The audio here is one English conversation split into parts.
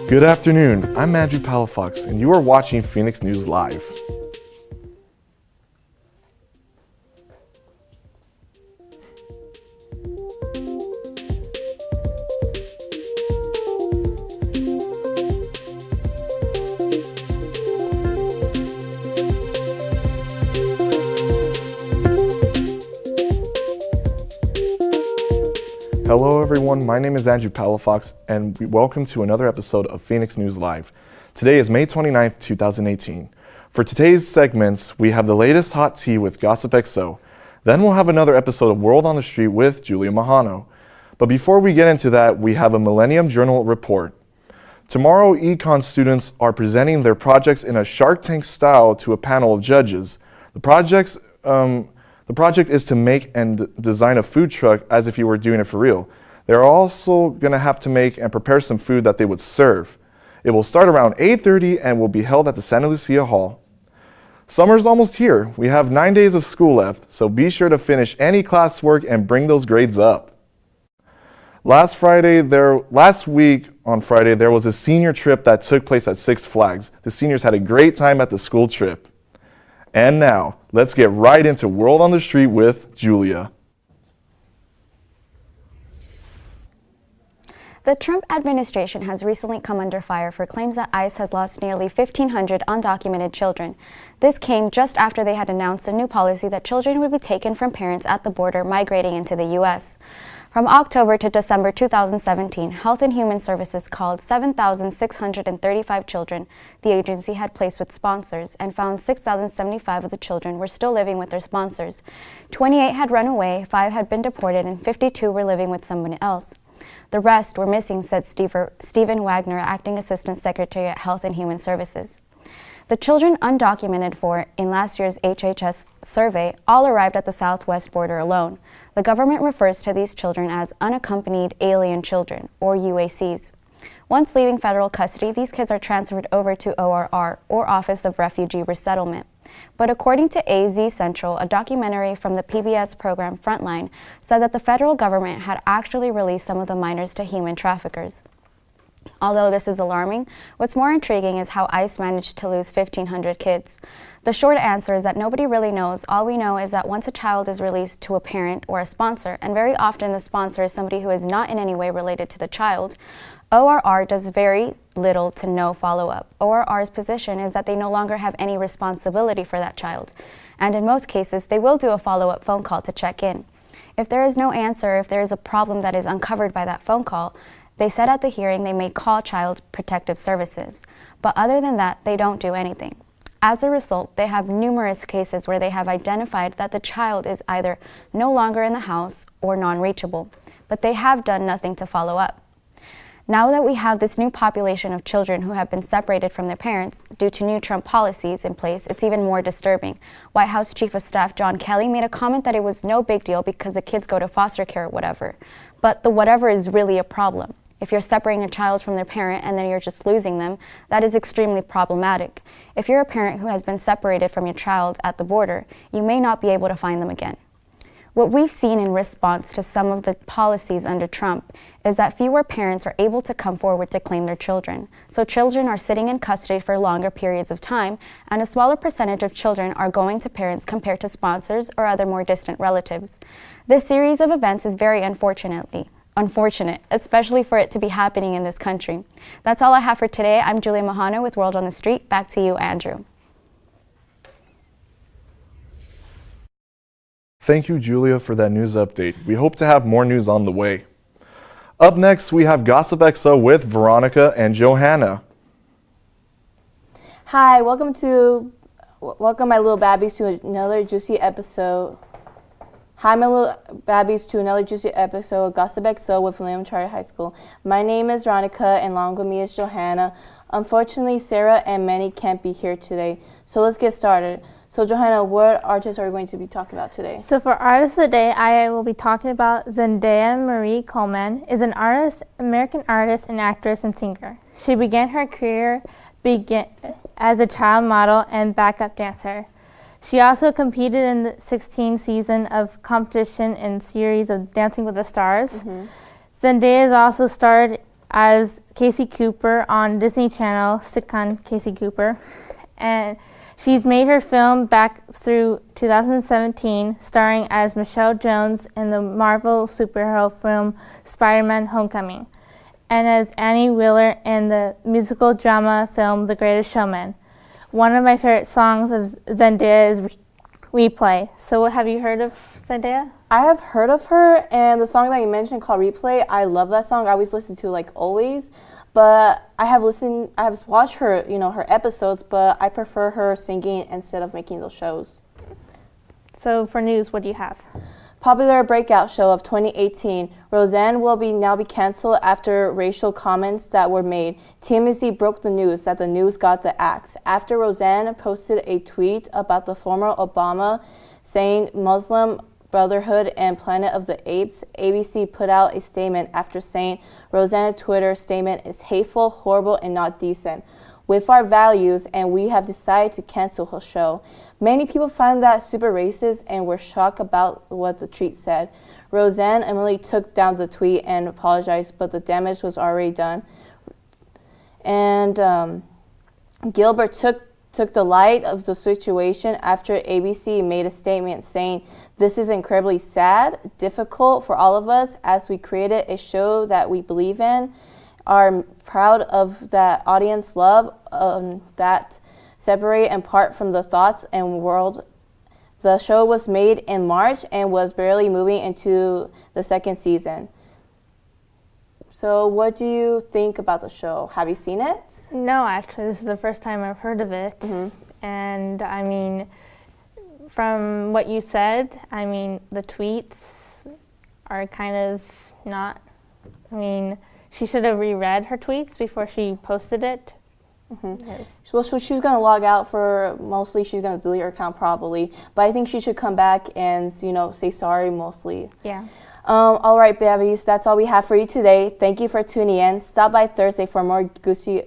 Good afternoon, I'm Andrew Palafox, and you are watching Phoenix News Live. Hello everyone, my name is Andrew Palafox, and welcome to another episode of Phoenix News Live. Today is May 29th, 2018. For today's segments, we have the latest hot tea with Gossip XO. Then we'll have another episode of World on the Street with Julia Mahano. But before we get into that, we have a Millennium Journal report. Tomorrow, econ students are presenting their projects in a Shark Tank style to a panel of judges. The project is to make and design a food truck as if you were doing it for real. They're also going to have to make and prepare some food that they would serve. It will start around 8:30 and will be held at the Santa Lucia Hall. Summer's almost here. We have 9 days of school left, so be sure to finish any classwork and bring those grades up. Last week on Friday, there was a senior trip that took place at Six Flags. The seniors had a great time at the school trip. And now, let's get right into World on the Street with Julia. The Trump administration has recently come under fire for claims that ICE has lost nearly 1,500 undocumented children. This came just after they had announced a new policy that children would be taken from parents at the border migrating into the U.S. From October to December 2017, Health and Human Services called 7,635 children the agency had placed with sponsors and found 6,075 of the children were still living with their sponsors. 28 had run away, 5 had been deported, and 52 were living with someone else. The rest were missing, said Stephen Wagner, Acting Assistant Secretary at Health and Human Services. The children undocumented for in last year's HHS survey all arrived at the southwest border alone. The government refers to these children as unaccompanied alien children, or UACs. Once leaving federal custody, these kids are transferred over to ORR, or Office of Refugee Resettlement. But according to AZ Central, a documentary from the PBS program Frontline said that the federal government had actually released some of the minors to human traffickers. Although this is alarming, what's more intriguing is how ICE managed to lose 1,500 kids. The short answer is that nobody really knows. All we know is that once a child is released to a parent or a sponsor, and very often the sponsor is somebody who is not in any way related to the child, ORR does very little to no follow-up. ORR's position is that they no longer have any responsibility for that child. And in most cases, they will do a follow-up phone call to check in. If there is no answer, if there is a problem that is uncovered by that phone call, they said at the hearing they may call Child Protective Services, but other than that, they don't do anything. As a result, they have numerous cases where they have identified that the child is either no longer in the house or non-reachable, but they have done nothing to follow up. Now that we have this new population of children who have been separated from their parents due to new Trump policies in place, it's even more disturbing. White House Chief of Staff John Kelly made a comment that it was no big deal because the kids go to foster care or whatever. But the whatever is really a problem. If you're separating a child from their parent and then you're just losing them, that is extremely problematic. If you're a parent who has been separated from your child at the border, you may not be able to find them again. What we've seen in response to some of the policies under Trump is that fewer parents are able to come forward to claim their children. So children are sitting in custody for longer periods of time, and a smaller percentage of children are going to parents compared to sponsors or other more distant relatives. This series of events is very unfortunate, especially for it to be happening in this country. That's all I have for today. I'm Julia Mahano with World on the Street. Back to you, Andrew. Thank you, Julia, for that news update. We hope to have more news on the way. Up next, we have Gossip XO with Veronica and Johanna. Hi, welcome my little babbies to another juicy episode. Hi, my little babbies, to another juicy episode of Gossip XO with Millennium High School. My name is Veronica, and along with me is Johanna. Unfortunately, Sarah and Manny can't be here today, so let's get started. So, Johanna, what artists are we going to be talking about today? So for Artist of the Day, I will be talking about Zendaya Marie Coleman is an artist, American artist and actress and singer. She began her career as a child model and backup dancer. She also competed in the 16th season of competition in series of Dancing with the Stars. Zendaya has also starred as Casey Cooper on Disney Channel sitcom Casey Cooper. And she's made her film back through 2017, starring as Michelle Jones in the Marvel superhero film Spider-Man Homecoming, and as Annie Wheeler in the musical drama film The Greatest Showman. One of my favorite songs of Zendaya is Replay. So what, have you heard of Zendaya? I have heard of her, and the song that you mentioned called Replay, I love that song. I always listen to like always. But I have watched her, her episodes, but I prefer her singing instead of making those shows. So for news, what do you have? Popular breakout show of 2018, Rosanne will now be canceled after racial comments that were made. TMZ broke the news that the news got the axe after Rosanne posted a tweet about the former Obama saying Muslim Brotherhood and Planet of the Apes. ABC put out a statement after saying Rosanne's Twitter statement is hateful, horrible, and not decent with our values, and we have decided to cancel her show. Many people found that super racist and were shocked about what the tweet said. Rosanne immediately took down the tweet and apologized, but the damage was already done. And Gilbert took the light of the situation after ABC made a statement saying, "This is incredibly sad, difficult for all of us as we created a show that we believe in, are proud of that audience love, that separate and part from the thoughts and world." The show was made in March and was barely moving into the second season. So what do you think about the show? Have you seen it? No, actually, this is the first time I've heard of it. Mm-hmm. And I mean, from what you said, I mean, the tweets are kind of not, I mean, she should have reread her tweets before she posted it. Mm-hmm. Yes. Well, so she's going to log out mostly she's going to delete her account probably. But I think she should come back and, say sorry mostly. Yeah. All right, babies, that's all we have for you today. Thank you for tuning in. Stop by Thursday for more Gucci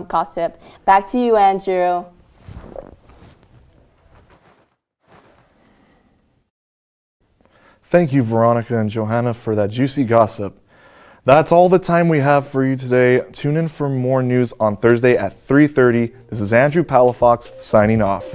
gossip. Back to you, Andrew. Thank you, Veronica and Johanna, for that juicy gossip. That's all the time we have for you today. Tune in for more news on Thursday at 3:30. This is Andrew Palafox signing off.